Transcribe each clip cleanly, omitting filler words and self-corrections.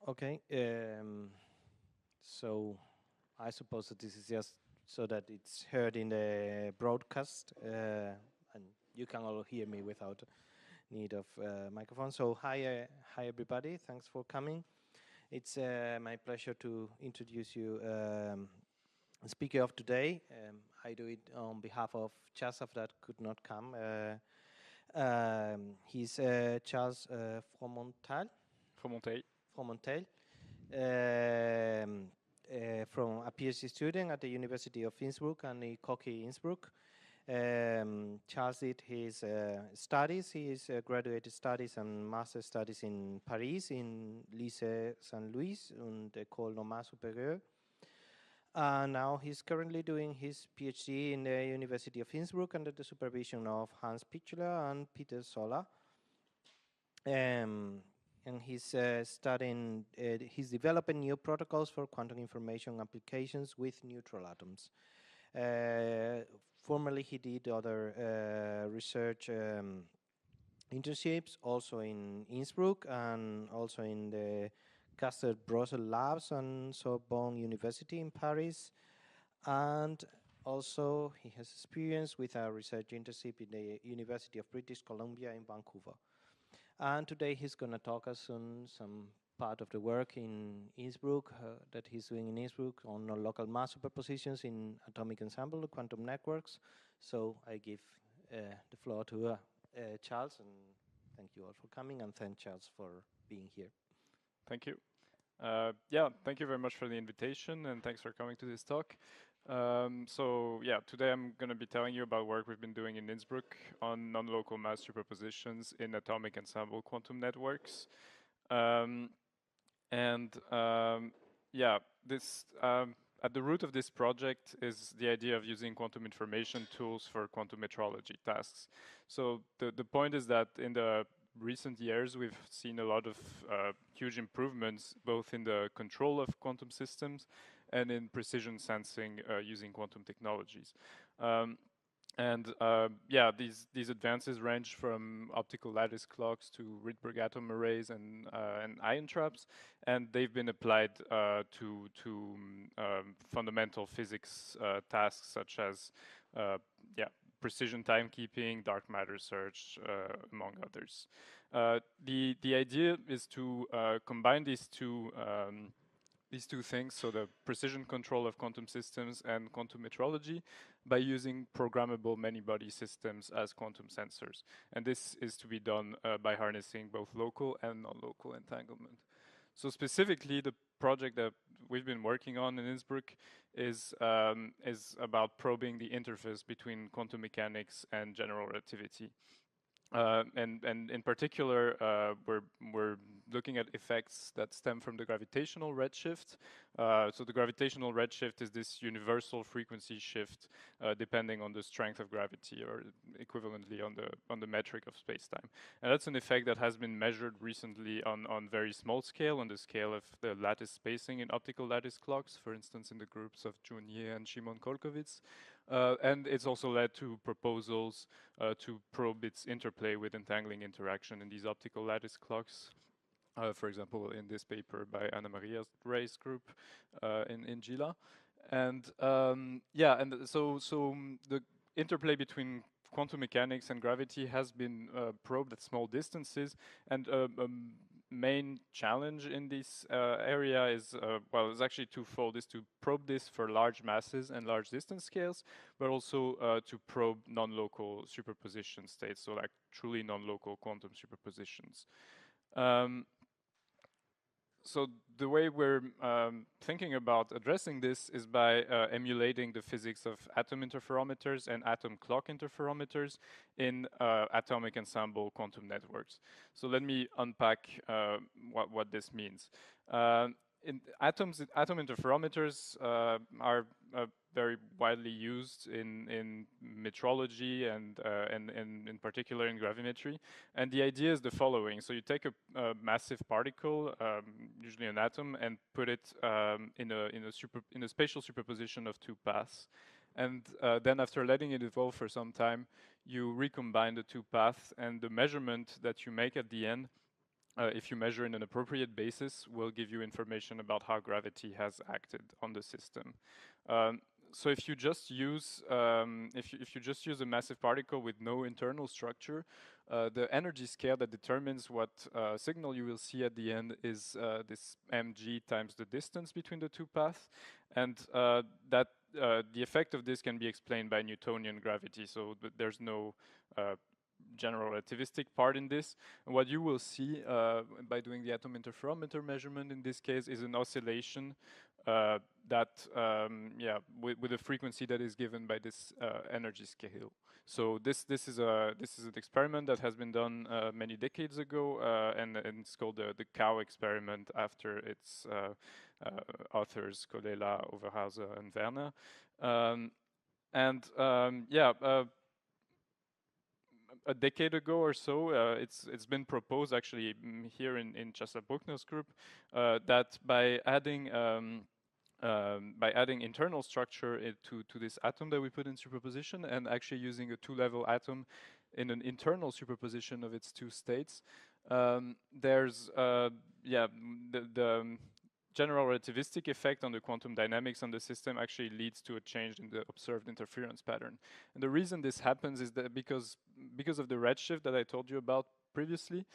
Okay. So I suppose that this is just so that it's heard in the broadcast, and you can all hear me without need of microphone. So hi everybody. Thanks for coming. It's my pleasure to introduce you the speaker of today. I do it on behalf of Chasaf that could not come. He's Charles FROMONTEIL. FROMONTEIL. FROMONTEIL. From a PhD student at the University of Innsbruck and the Kochi Innsbruck. Charles did his studies, his graduate studies and master studies in Paris, in Lycée Saint-Louis and École Normale Supérieure. Now he's currently doing his PhD in the University of Innsbruck under the supervision of Hans Pichler and Peter Sola. And he's studying, he's developing new protocols for quantum information applications with neutral atoms. Formerly, he did other research internships, also in Innsbruck and also in the Castor Brosel Labs and Sorbonne University in Paris. And also, he has experience with a research internship in the University of British Columbia in Vancouver. And today he's going to talk us on some part of the work in Innsbruck that he's doing in Innsbruck on local mass superpositions in atomic ensemble quantum networks. So I give the floor to Charles, and thank you all for coming, and thank Charles for being here. Thank you. Thank you very much for the invitation, and thanks for coming to this talk. Today I'm going to be telling you about work we've been doing in Innsbruck on non-local mass superpositions in atomic ensemble quantum networks. At the root of this project is the idea of using quantum information tools for quantum metrology tasks. So the point is that in the recent years, we've seen a lot of huge improvements, both in the control of quantum systems and in precision sensing using quantum technologies. These advances range from optical lattice clocks to Rydberg atom arrays and ion traps, and they've been applied to fundamental physics tasks such as precision timekeeping, dark matter search, among others. The idea is to combine these two things, so the precision control of quantum systems and quantum metrology, by using programmable many-body systems as quantum sensors. And this is to be done by harnessing both local and non-local entanglement. So specifically, the project that we've been working on in Innsbruck is about probing the interface between quantum mechanics and general relativity. And in particular, we're looking at effects that stem from the gravitational redshift. So the gravitational redshift is this universal frequency shift depending on the strength of gravity, or equivalently on the metric of spacetime. And that's an effect that has been measured recently on very small scale, on the scale of the lattice spacing in optical lattice clocks, for instance, in the groups of Jun Ye and Shimon Kolkovitz. And it's also led to proposals to probe its interplay with entangling interaction in these optical lattice clocks. For example, in this paper by Anna Maria Rey's group in Gila. And so the interplay between quantum mechanics and gravity has been probed at small distances, and main challenge in this area is, is actually twofold, is to probe this for large masses and large distance scales, but also to probe non-local superposition states, so like truly non-local quantum superpositions. So the way we're thinking about addressing this is by emulating the physics of atom interferometers and atom clock interferometers in atomic ensemble quantum networks. So let me unpack what this means. Atom interferometers are very widely used in metrology and in particular in gravimetry. And the idea is the following: so you take a massive particle, usually an atom, and put it in a spatial superposition of two paths. And then after letting it evolve for some time, you recombine the two paths, and the measurement that you make at the end if you measure in an appropriate basis, will give you information about how gravity has acted on the system. So if you just use if you just use a massive particle with no internal structure, the energy scale that determines what signal you will see at the end is this mg times the distance between the two paths, and that the effect of this can be explained by Newtonian gravity. So there's no general relativistic part in this. And what you will see by doing the atom interferometer measurement in this case is an oscillation that, with a frequency that is given by this energy scale. So this is an experiment that has been done many decades ago, and it's called the cow experiment after its authors Colella, Overhauser, and Werner. A decade ago or so, it's been proposed actually here in Chester Bruckner's group that by adding internal structure to this atom that we put in superposition, and actually using a two-level atom in an internal superposition of its two states, there's the general relativistic effect on the quantum dynamics on the system actually leads to a change in the observed interference pattern. And the reason this happens is that because of the redshift that I told you about previously,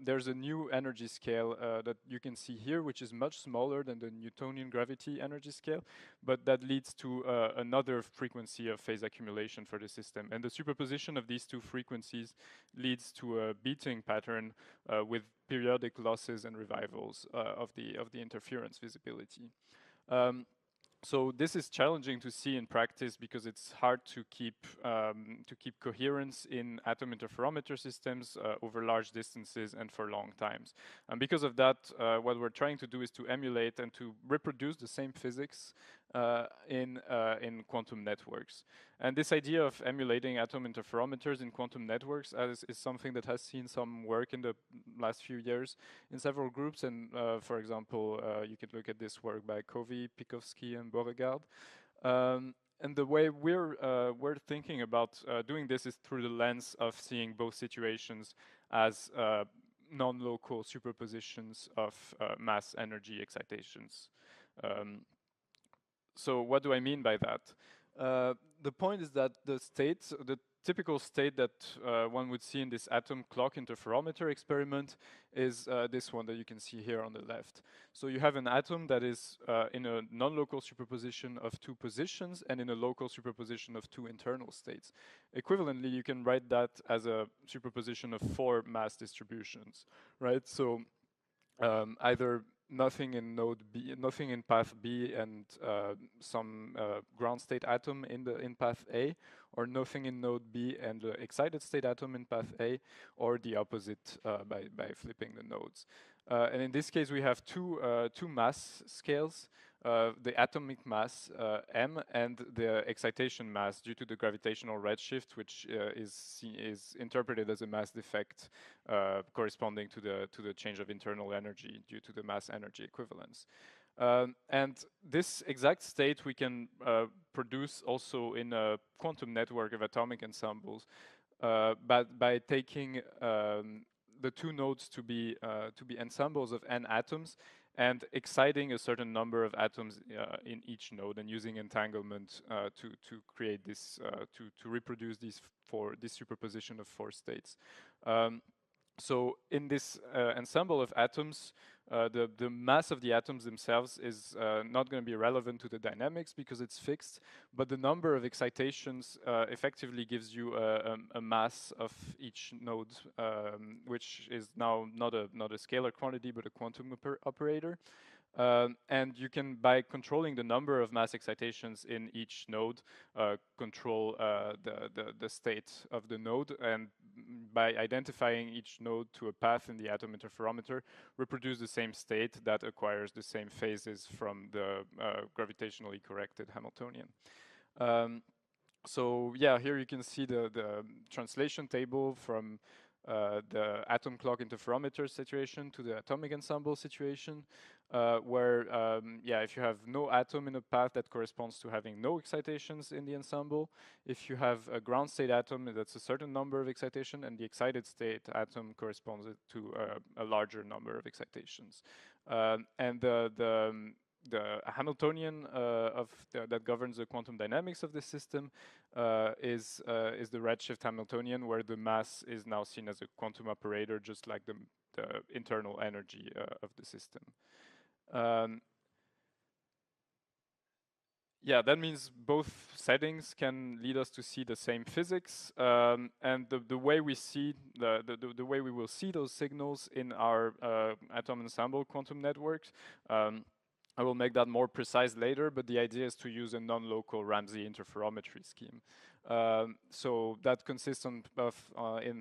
there's a new energy scale that you can see here, which is much smaller than the Newtonian gravity energy scale, but that leads to another frequency of phase accumulation for the system. And the superposition of these two frequencies leads to a beating pattern with periodic losses and revivals of the interference visibility. So this is challenging to see in practice because it's hard to keep coherence in atom interferometer systems over large distances and for long times. And because of that, what we're trying to do is to emulate and to reproduce the same physics in quantum networks. And this idea of emulating atom interferometers in quantum networks is something that has seen some work in the last few years in several groups. And for example, you could look at this work by Covey, Pikowski, and Beauregard. And the way we're thinking about doing this is through the lens of seeing both situations as non-local superpositions of mass energy excitations. So what do I mean by that? The point is that the typical state that one would see in this atom clock interferometer experiment is this one that you can see here on the left. So you have an atom that is in a non-local superposition of two positions and in a local superposition of two internal states. Equivalently, you can write that as a superposition of four mass distributions, right? So either nothing in node B, nothing in path B, and some ground state atom in path A, or nothing in node B and the excited state atom in path A, or the opposite by flipping the nodes. And in this case, we have two mass scales. The atomic mass m and the excitation mass due to the gravitational redshift, which is interpreted as a mass defect corresponding to the change of internal energy due to the mass energy equivalence. And this exact state we can produce also in a quantum network of atomic ensembles, but by taking the two nodes to be ensembles of n atoms and exciting a certain number of atoms in each node, and using entanglement to create this to reproduce this superposition of four states. So in this ensemble of atoms, the mass of the atoms themselves is not going to be relevant to the dynamics because it's fixed, but the number of excitations effectively gives you a mass of each node, which is now not a scalar quantity but a quantum operator. And you can, by controlling the number of mass excitations in each node, control the state of the node, and by identifying each node to a path in the atom interferometer, reproduce the same state that acquires the same phases from the gravitationally corrected Hamiltonian. So yeah, here you can see the translation table from the atom clock interferometer situation to the atomic ensemble situation, where if you have no atom in a path, that corresponds to having no excitations in the ensemble. If you have a ground state atom, that's a certain number of excitation, and the excited state atom corresponds to a larger number of excitations. And the Hamiltonian that governs the quantum dynamics of this system is the redshift Hamiltonian, where the mass is now seen as a quantum operator, just like the internal energy of the system. Yeah, that means both settings can lead us to see the same physics, and the way we see the way we will see those signals in our atom ensemble quantum networks. I will make that more precise later, but the idea is to use a non-local Ramsey interferometry scheme. So that consists in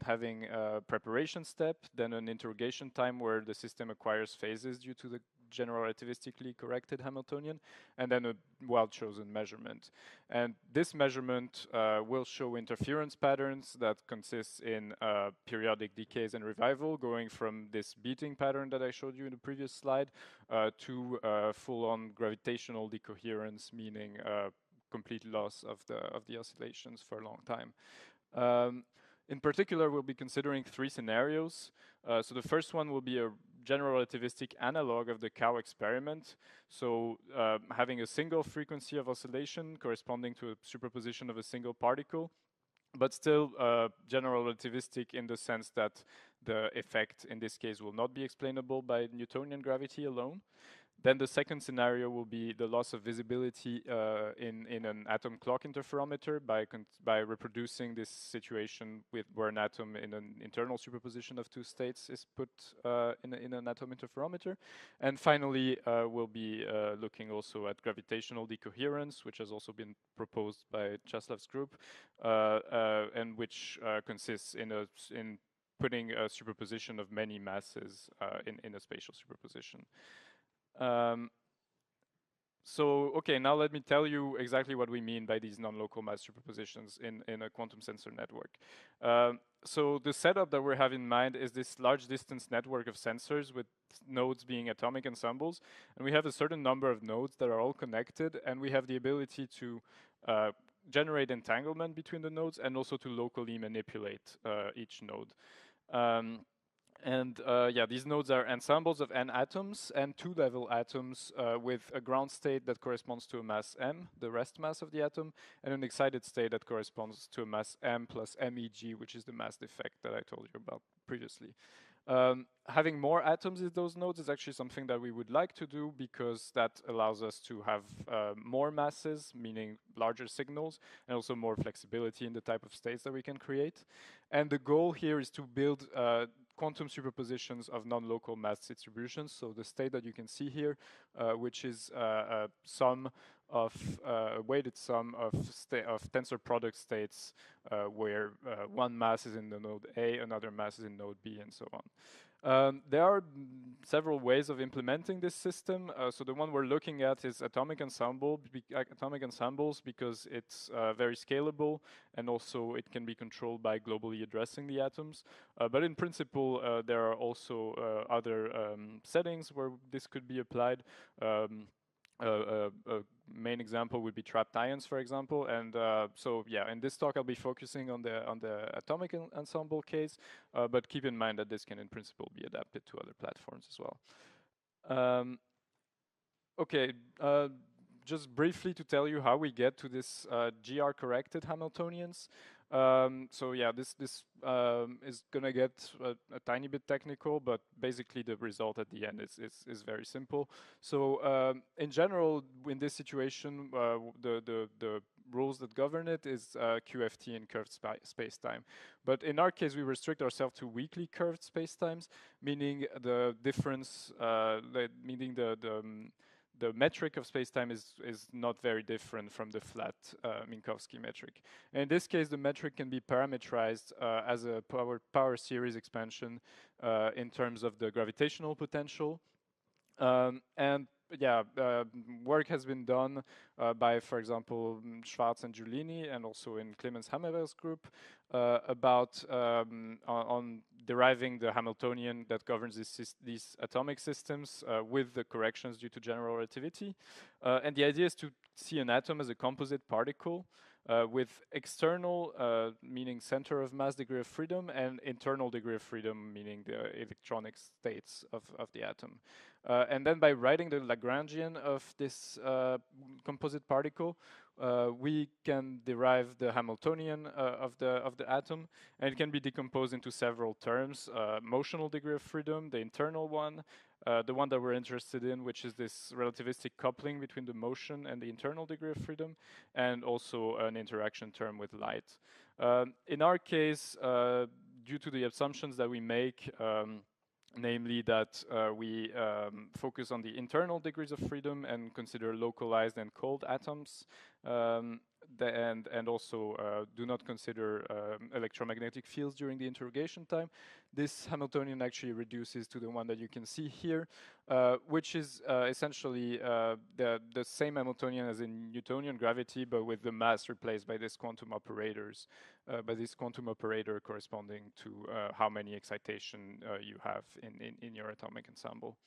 having a preparation step, then an interrogation time where the system acquires phases due to the general relativistically corrected Hamiltonian, and then a well-chosen measurement. And this measurement will show interference patterns that consists in periodic decays and revival, going from this beating pattern that I showed you in the previous slide to full-on gravitational decoherence, meaning complete loss of the oscillations for a long time. In particular, we'll be considering three scenarios. So the first one will be a general relativistic analog of the cow experiment. So having a single frequency of oscillation corresponding to a superposition of a single particle, but still general relativistic in the sense that the effect in this case will not be explainable by Newtonian gravity alone. Then the second scenario will be the loss of visibility in an atom clock interferometer by reproducing this situation where an atom in an internal superposition of two states is put in an atom interferometer. And finally, we'll be looking also at gravitational decoherence, which has also been proposed by Czaslav's group, and which consists in putting a superposition of many masses in a spatial superposition. So, okay, now let me tell you exactly what we mean by these non-local mass superpositions in a quantum sensor network. So the setup that we have in mind is this large distance network of sensors with nodes being atomic ensembles. And we have a certain number of nodes that are all connected, and we have the ability to generate entanglement between the nodes and also to locally manipulate each node. These nodes are ensembles of n atoms and two-level atoms with a ground state that corresponds to a mass m, the rest mass of the atom, and an excited state that corresponds to a mass m plus MEG, which is the mass defect that I told you about previously. Having more atoms in those nodes is actually something that we would like to do because that allows us to have more masses, meaning larger signals, and also more flexibility in the type of states that we can create. And the goal here is to build quantum superpositions of non-local mass distributions. So the state that you can see here, which is a sum of a weighted sum of tensor product states where one mass is in the node A, another mass is in node B, and so on. There are several ways of implementing this system. So the one we're looking at is atomic ensembles because it's very scalable, and also it can be controlled by globally addressing the atoms. But in principle, there are also other settings where this could be applied. A main example would be trapped ions, for example, and in this talk I'll be focusing on the atomic ensemble case, but keep in mind that this can in principle be adapted to other platforms as well. Just briefly to tell you how we get to this GR corrected Hamiltonians. This is gonna get a tiny bit technical, but basically the result at the end is very simple. So in general, in this situation, the rules that govern it is QFT and curved space-time. But in our case, we restrict ourselves to weakly curved spacetimes, meaning the difference, meaning the metric of spacetime is not very different from the flat Minkowski metric. And in this case, the metric can be parametrized as a power series expansion in terms of the gravitational potential. And yeah, work has been done by, for example, Schwarz and Giulini, and also in Clemens Hammerer's group, about on deriving the Hamiltonian that governs these atomic systems with the corrections due to general relativity. And the idea is to see an atom as a composite particle with external, meaning center of mass degree of freedom, and internal degree of freedom, meaning the electronic states of the atom. And then by writing the Lagrangian of this composite particle, we can derive the Hamiltonian of the atom, and it can be decomposed into several terms: motional degree of freedom, the internal one, the one that we're interested in, which is this relativistic coupling between the motion and the internal degree of freedom, and also an interaction term with light. In our case, due to the assumptions that we make, namely that we focus on the internal degrees of freedom and consider localized and cold atoms, and also do not consider electromagnetic fields during the interrogation time. This Hamiltonian actually reduces to the one that you can see here, which is essentially the same Hamiltonian as in Newtonian gravity, but with the mass replaced by this quantum operators, by this quantum operator corresponding to how many excitation you have in your atomic ensemble.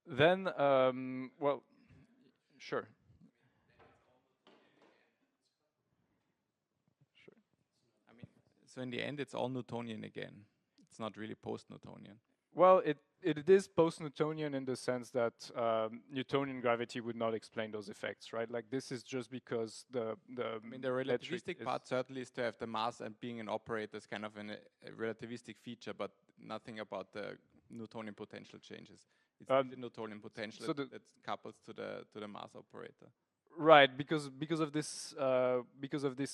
Then, well, sure. So in the end, it's all Newtonian again. It's not really post-Newtonian. Well, it is post-Newtonian in the sense that Newtonian gravity would not explain those effects, right? Like this is just because the I mean, the relativistic part certainly is to have the mass and being an operator is kind of a relativistic feature, but nothing about the Newtonian potential changes. It's the Newtonian potential so that couples to the mass operator. Right, because of this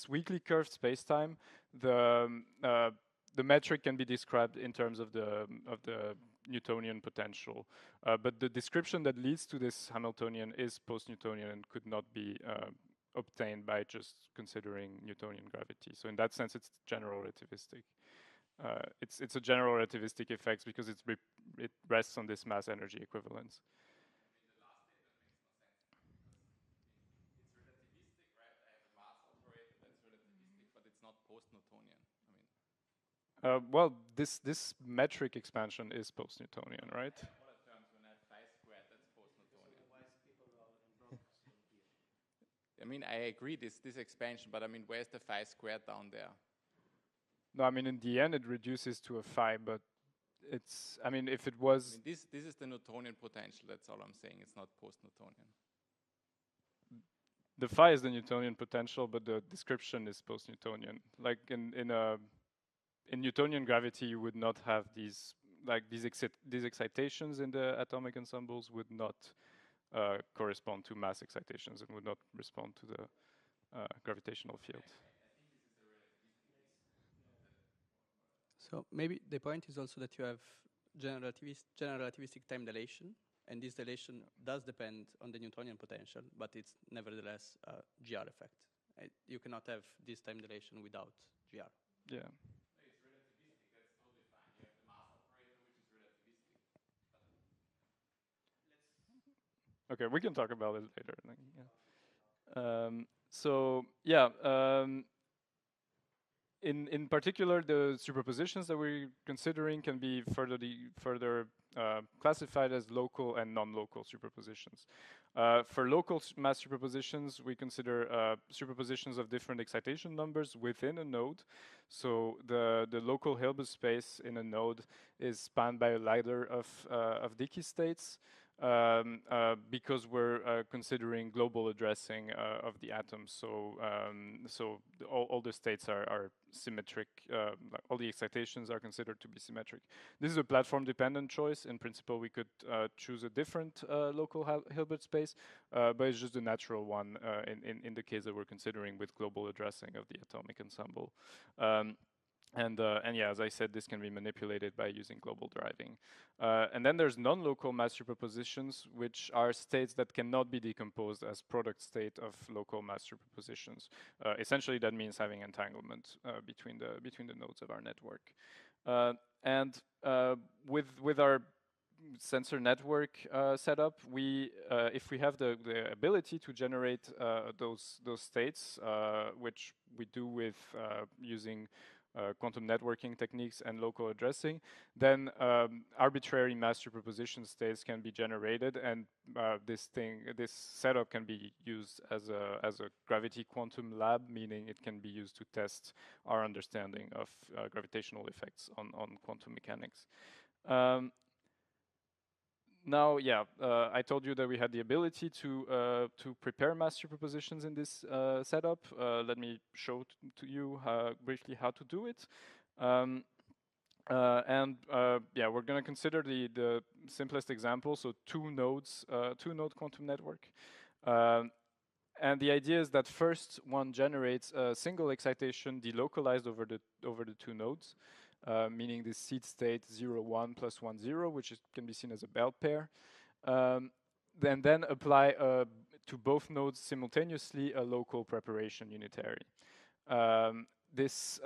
weakly curved spacetime, the metric can be described in terms of the Newtonian potential, but the description that leads to this Hamiltonian is post-Newtonian and could not be obtained by just considering Newtonian gravity. So in that sense, it's general relativistic. It's a general relativistic effect because it rests on this mass energy equivalence. Post-Newtonian. I mean, well, this metric expansion is post-Newtonian, right? I mean, I agree this expansion, but I mean, where's the phi squared down there? No, I mean, in the end, it reduces to a phi, but it's, I mean, if it was... I mean, this is the Newtonian potential, that's all I'm saying. It's not post-Newtonian. The phi is the Newtonian potential, but the description is post-Newtonian. Like in Newtonian gravity, you would not have these excitations in the atomic ensembles would not correspond to mass excitations and would not respond to the gravitational field. So maybe the point is also that you have general relativistic time dilation, and this dilation does depend on the Newtonian potential, but it's nevertheless a GR effect. You cannot have this time dilation without GR. Yeah. It's relativistic, that's totally fine. You have the mass operator, which is relativistic. Okay, we can talk about it later. Yeah. So yeah, in particular, the superpositions that we're considering can be further classified as local and non-local superpositions. For local mass superpositions, we consider superpositions of different excitation numbers within a node. So the local Hilbert space in a node is spanned by a ladder of Dickey states. Because we're considering global addressing of the atom, so all the states are symmetric. All the excitations are considered to be symmetric. This is a platform-dependent choice. In principle, we could choose a different local Hilbert space, but it's just a natural one in the case that we're considering with global addressing of the atomic ensemble. And yeah, as I said, this can be manipulated by using global driving. And then there's non-local mass superpositions, which are states that cannot be decomposed as product state of local mass superpositions. Essentially, that means having entanglement between the nodes of our network. And with our sensor network setup, we if we have the ability to generate those states, which we do with using quantum networking techniques and local addressing, then arbitrary mass superposition states can be generated, and this setup can be used as a gravity quantum lab, meaning it can be used to test our understanding of gravitational effects on quantum mechanics. Now, yeah, I told you that we had the ability to prepare mass superpositions in this setup. Let me show to you briefly how to do it. Yeah, we're going to consider the simplest example, so two-node quantum network. And the idea is that first one generates a single excitation delocalized over the two nodes. Meaning this seed state 0, 1 plus 1, 0, which can be seen as a bell pair. Then apply to both nodes simultaneously a local preparation unitary. This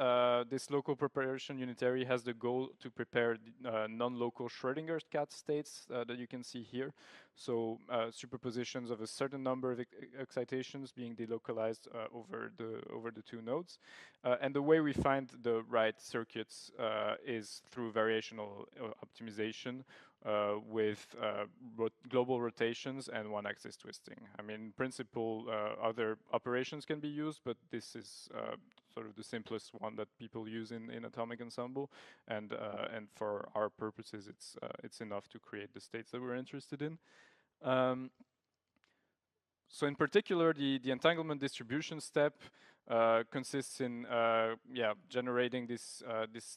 local preparation unitary has the goal to prepare non-local Schrödinger cat states that you can see here. So superpositions of a certain number of excitations being delocalized over the two nodes. And the way we find the right circuits is through variational optimization with global rotations and one-axis twisting. I mean, in principle, other operations can be used, but this is sort of the simplest one that people use in atomic ensemble, and for our purposes, it's enough to create the states that we're interested in. So in particular, the entanglement distribution step consists in generating this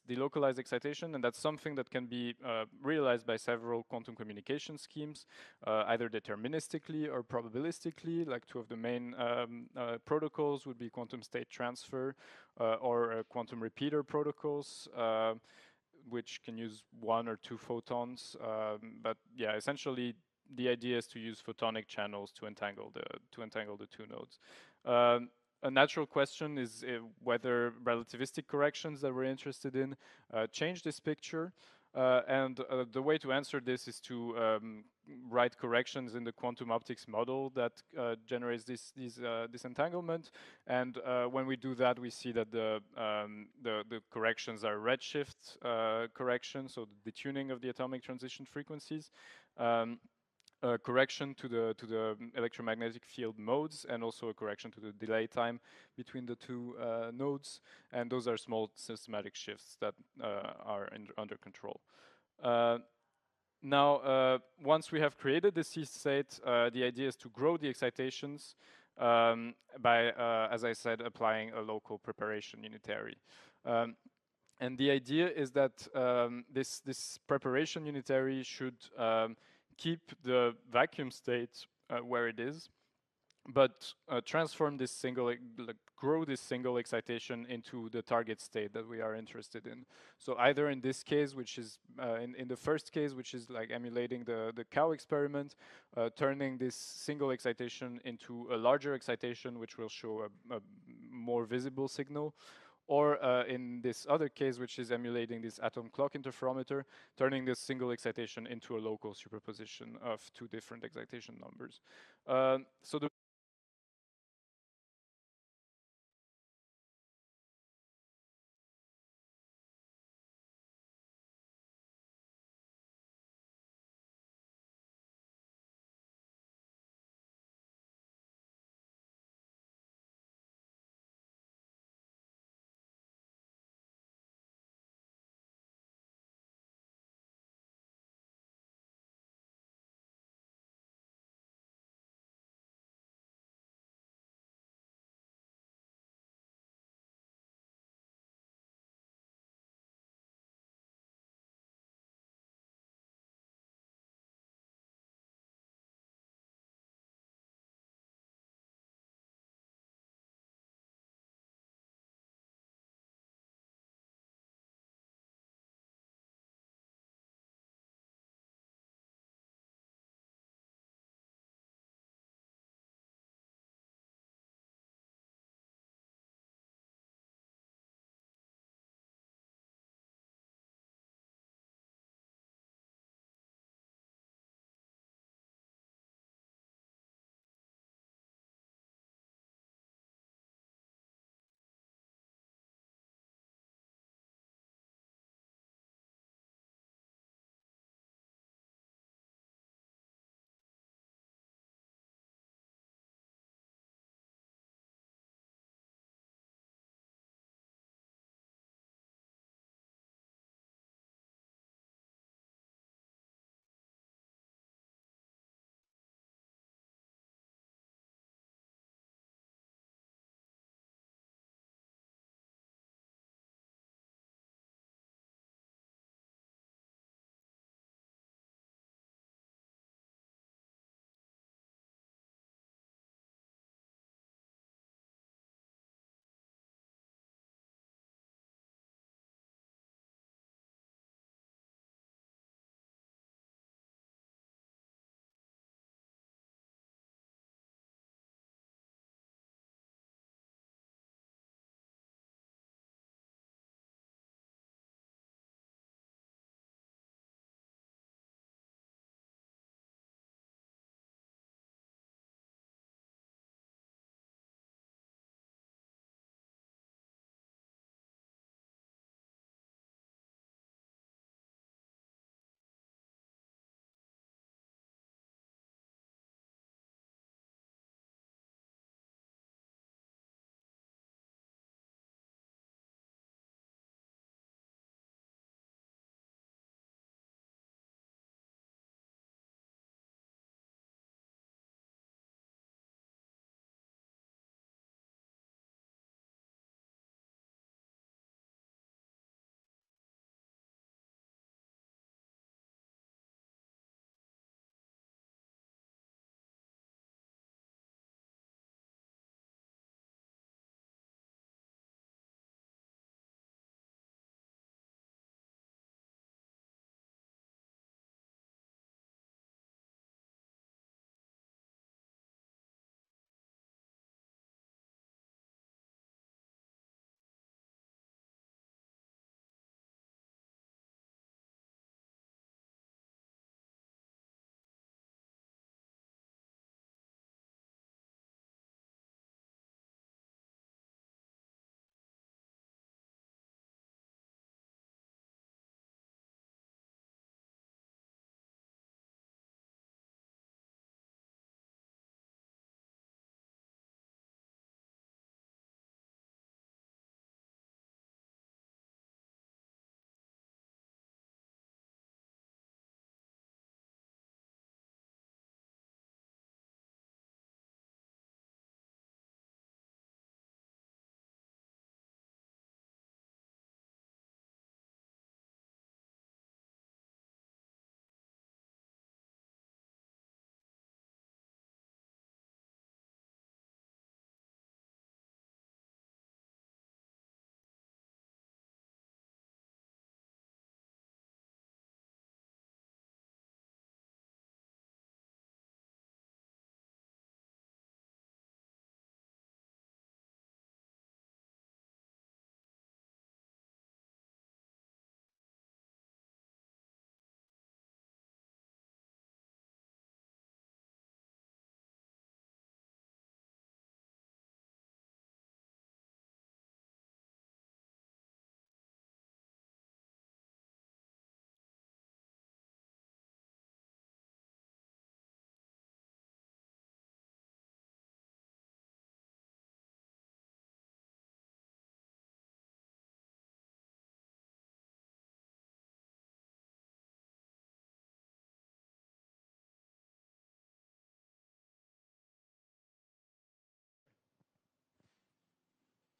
delocalized excitation, and that's something that can be realized by several quantum communication schemes, either deterministically or probabilistically. Like two of the main protocols would be quantum state transfer or quantum repeater protocols, which can use one or two photons. But yeah, essentially, the idea is to use photonic channels to entangle the two nodes. A natural question is whether relativistic corrections that we're interested in change this picture. And the way to answer this is to write corrections in the quantum optics model that generates this entanglement. And when we do that, we see that the corrections are redshift corrections, so the detuning of the atomic transition frequencies. A correction to the electromagnetic field modes, and also a correction to the delay time between the two nodes, and those are small systematic shifts that are under control. Now, once we have created the seed state, the idea is to grow the excitations by, as I said, applying a local preparation unitary. And the idea is that this preparation unitary should keep the vacuum state where it is, but transform this grow this single excitation into the target state that we are interested in. So either in this case, which is in the first case, which is like emulating the cow experiment, turning this single excitation into a larger excitation, which will show a more visible signal. Or in this other case, which is emulating this atom clock interferometer, turning this single excitation into a local superposition of two different excitation numbers. So the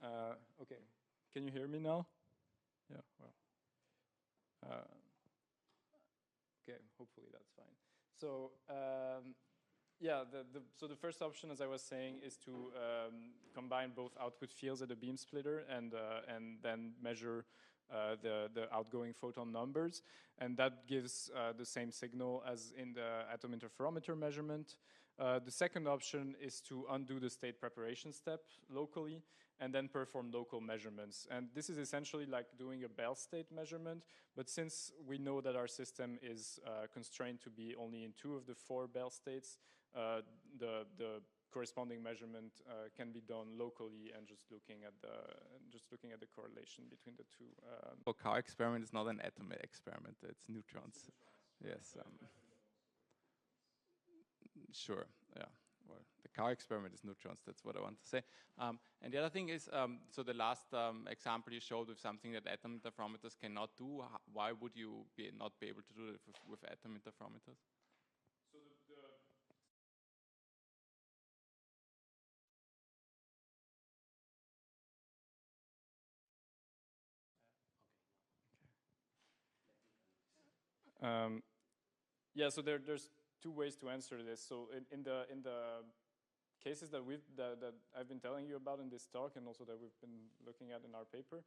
Okay, can you hear me now? Yeah, well. Okay, hopefully that's fine. So, yeah, so the first option, as I was saying, is to combine both output fields at a beam splitter and then measure the outgoing photon numbers. And that gives the same signal as in the atom interferometer measurement. The second option is to undo the state preparation step locally and then perform local measurements. And this is essentially like doing a Bell state measurement, but since we know that our system is constrained to be only in 2 of the 4 Bell states, the corresponding measurement can be done locally and just looking at the correlation between the two. So Carr experiment is not an atom experiment; it's neutrons. Yes. Sure. Yeah. Well, the Carr experiment is neutrons. That's what I want to say. And the other thing is, so the last example you showed with something that atom interferometers cannot do. Why would you not be able to do it with atom interferometers? Yeah, so there's 2 ways to answer this. So in the cases that I've been telling you about in this talk, and also that we've been looking at in our paper,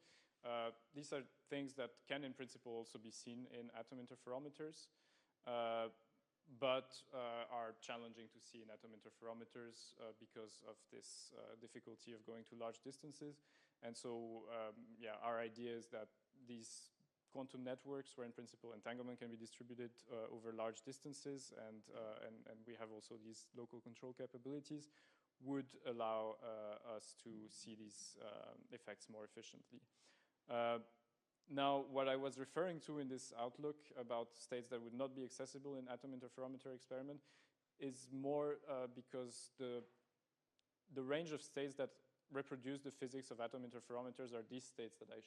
these are things that can, in principle, also be seen in atom interferometers, but are challenging to see in atom interferometers because of this difficulty of going to large distances. And so, yeah, our idea is that these quantum networks, where in principle entanglement can be distributed over large distances, and we have also these local control capabilities, would allow us to see these effects more efficiently. Now, what I was referring to in this outlook about states that would not be accessible in atom interferometer experiment is more because the range of states that reproduce the physics of atom interferometers are these states that I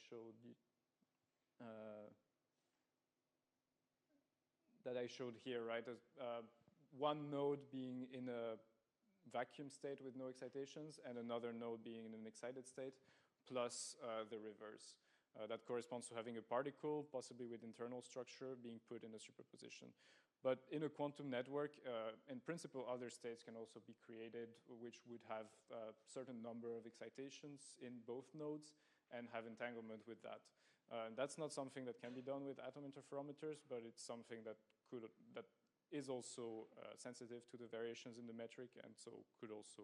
showed here, right? As, one node being in a vacuum state with no excitations, and another node being in an excited state, plus the reverse. That corresponds to having a particle, possibly with internal structure, being put in a superposition. But in a quantum network, in principle, other states can also be created, which would have a certain number of excitations in both nodes and have entanglement with that. That's not something that can be done with atom interferometers, but it's something that is also sensitive to the variations in the metric, and so could also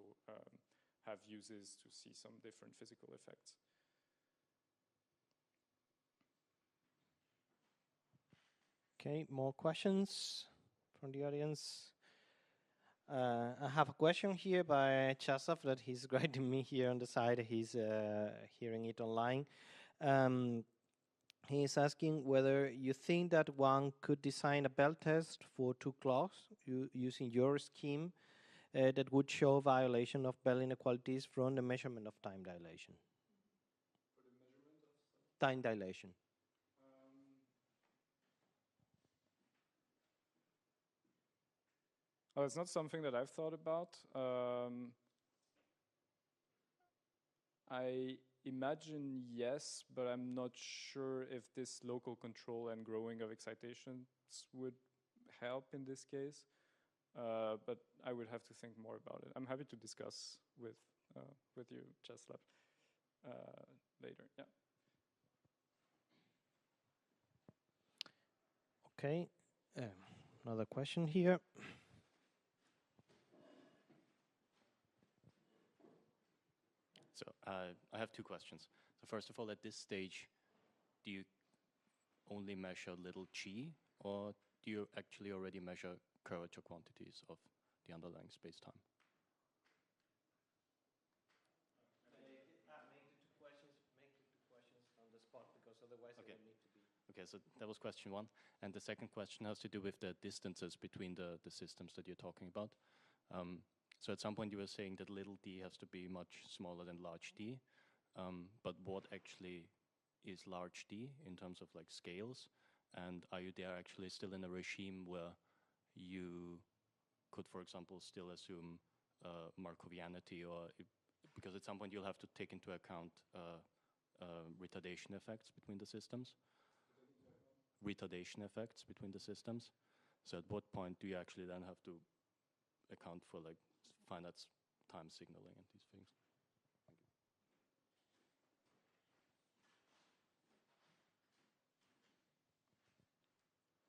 have uses to see some different physical effects. Okay, more questions from the audience? I have a question here by Chasov that he's writing me here on the side. He's hearing it online. He's asking whether you think that one could design a Bell test for 2 clocks using your scheme that would show violation of Bell inequalities from the measurement of time dilation. For the measurement of time dilation. Oh, it's not something that I've thought about. I imagine yes, but I'm not sure if this local control and growing of excitations would help in this case. But I would have to think more about it. I'm happy to discuss with you, Czeslaw, later. Yeah. Okay. Another question here. So I have 2 questions. So first of all, at this stage, do you only measure little g, or do you actually already measure curvature quantities of the underlying space-time? Make the 2 questions on the spot, because otherwise it will need to be. Okay, so that was question 1. And the second question has to do with the distances between the systems that you're talking about. So at some point you were saying that little d has to be much smaller than large d, but what actually is large d in terms of like scales? And are you there actually still in a regime where you could, for example, still assume Markovianity, or because at some point you'll have to take into account retardation effects between the systems. Retardation effects between the systems. So at what point do you actually then have to account for like finite time signaling and these things?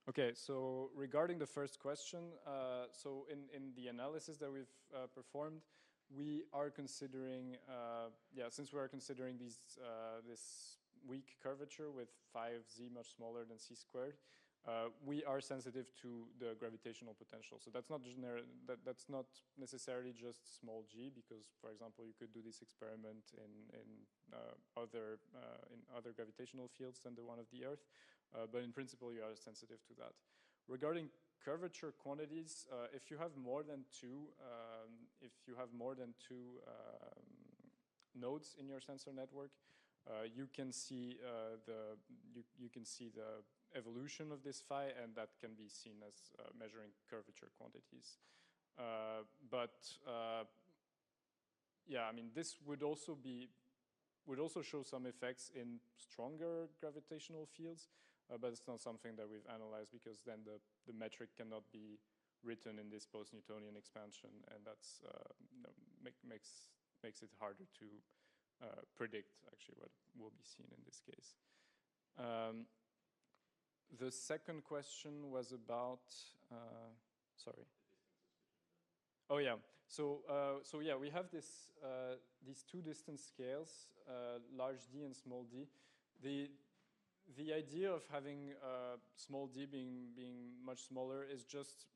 Okay, so regarding the first question, so in the analysis that we've performed, we are considering, since we are considering these this weak curvature with 5z much smaller than c squared, we are sensitive to the gravitational potential. So that's not that's not necessarily just small g, because, for example, you could do this experiment in other gravitational fields than the one of the Earth. But in principle, you are sensitive to that. Regarding curvature quantities, if you have more than two, nodes in your sensor network, you can see the evolution of this phi, and that can be seen as measuring curvature quantities. I mean, this would also show some effects in stronger gravitational fields, but it's not something that we've analyzed, because then the metric cannot be written in this post-Newtonian expansion, and that's makes it harder to predict actually what will be seen in this case. The second question was about sorry. Oh yeah. So yeah, we have this these two distance scales, large d and small d. The idea of having small d being much smaller is just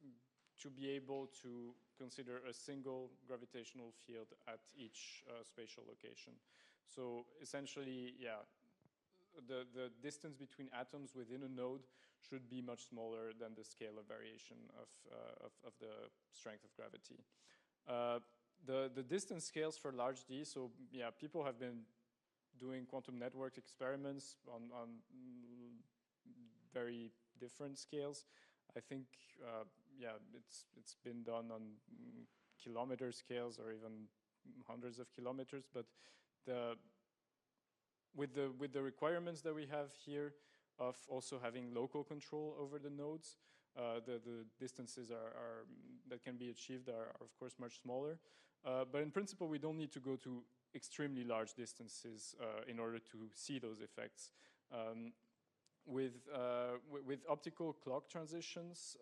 to be able to consider a single gravitational field at each spatial location. So essentially, yeah, the distance between atoms within a node should be much smaller than the scale of variation of the strength of gravity. The distance scales for large d, so yeah, people have been doing quantum network experiments on very different scales. I think, yeah, it's been done on kilometer scales or even hundreds of kilometers. But with the requirements that we have here of also having local control over the nodes, the distances that can be achieved are of course much smaller. But in principle, we don't need to go to extremely large distances in order to see those effects. With optical clock transitions,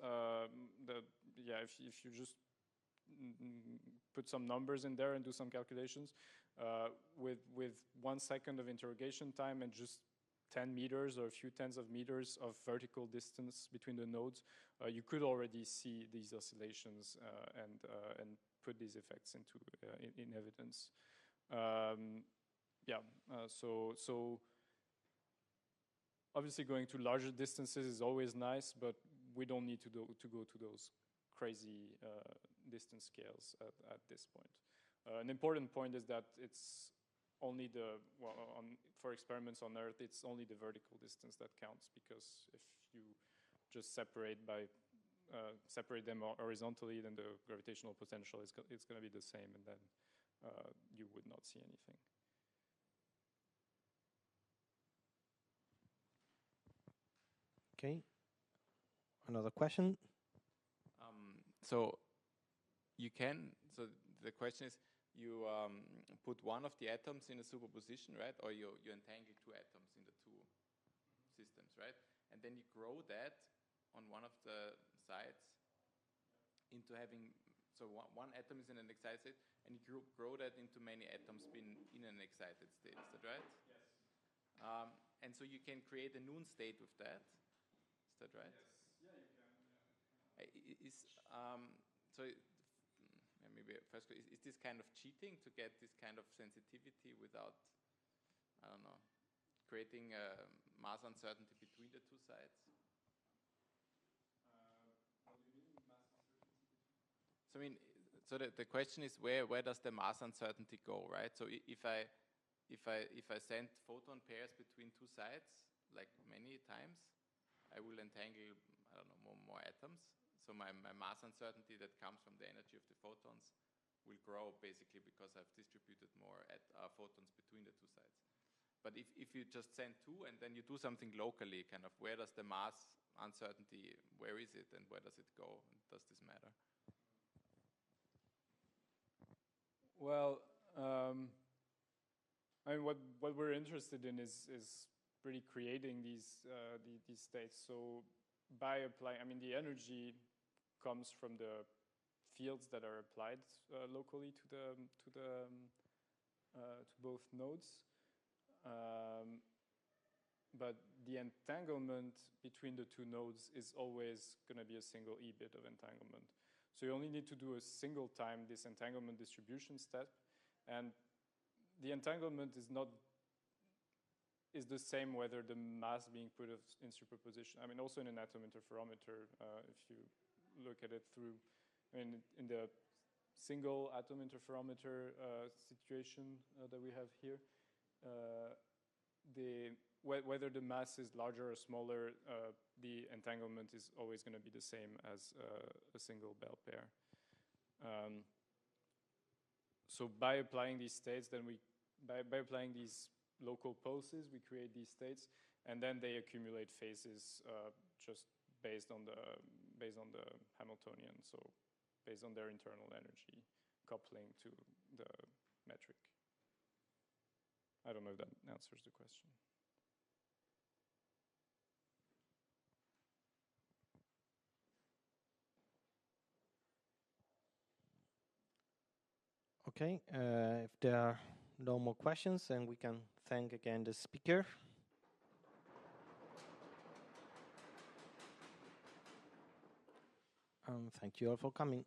if you just put some numbers in there and do some calculations, with 1 second of interrogation time and just 10 meters or a few tens of meters of vertical distance between the nodes, you could already see these oscillations and put these effects into in evidence. So obviously going to larger distances is always nice, but we don't need to go to those crazy distance scales at this point. An important point is that it's only for experiments on Earth, it's only the vertical distance that counts, because if you just separate them horizontally, then the gravitational potential is going to be the same, and then you would not see anything. Okay. Another question? So the question is, you put one of the atoms in a superposition, right? Or you entangle two atoms in the two systems, right? And then you grow that on one of the sides into having, so one atom is in an excited state, and you grow that into many atoms in an excited state. Is that right? Yes. And so you can create a noon state with that. Is that right? Yes. Yeah, you can. Yeah. Maybe first, is this kind of cheating to get this kind of sensitivity without, I don't know, creating a mass uncertainty between the two sides? What do you mean, mass uncertainty? So I mean, so the question is, where does the mass uncertainty go, right? So if I send photon pairs between two sides, like many times, I will entangle, I don't know, more atoms. So my mass uncertainty that comes from the energy of the photons will grow basically because I've distributed more photons between the two sides. But if you just send two and then you do something locally, kind of where does the mass uncertainty, where is it and where does it go? Does this matter? Well, I mean, what we're interested in is really creating these states. So by applying, I mean, the energy comes from the fields that are applied locally to both nodes. But the entanglement between the two nodes is always going to be a single E bit of entanglement. So you only need to do a single time this entanglement distribution step, and the entanglement is the same whether the mass being put in superposition. I mean, also in an atom interferometer, if you look at it through, I mean, in the single atom interferometer situation that we have here, whether the mass is larger or smaller, the entanglement is always going to be the same as a single Bell pair. So by applying these states, then by applying these local pulses, we create these states, and then they accumulate phases just based on the Hamiltonian, so based on their internal energy coupling to the metric. I don't know if that answers the question. Okay, if there are no more questions, then we can thank again the speaker. Thank you all for coming.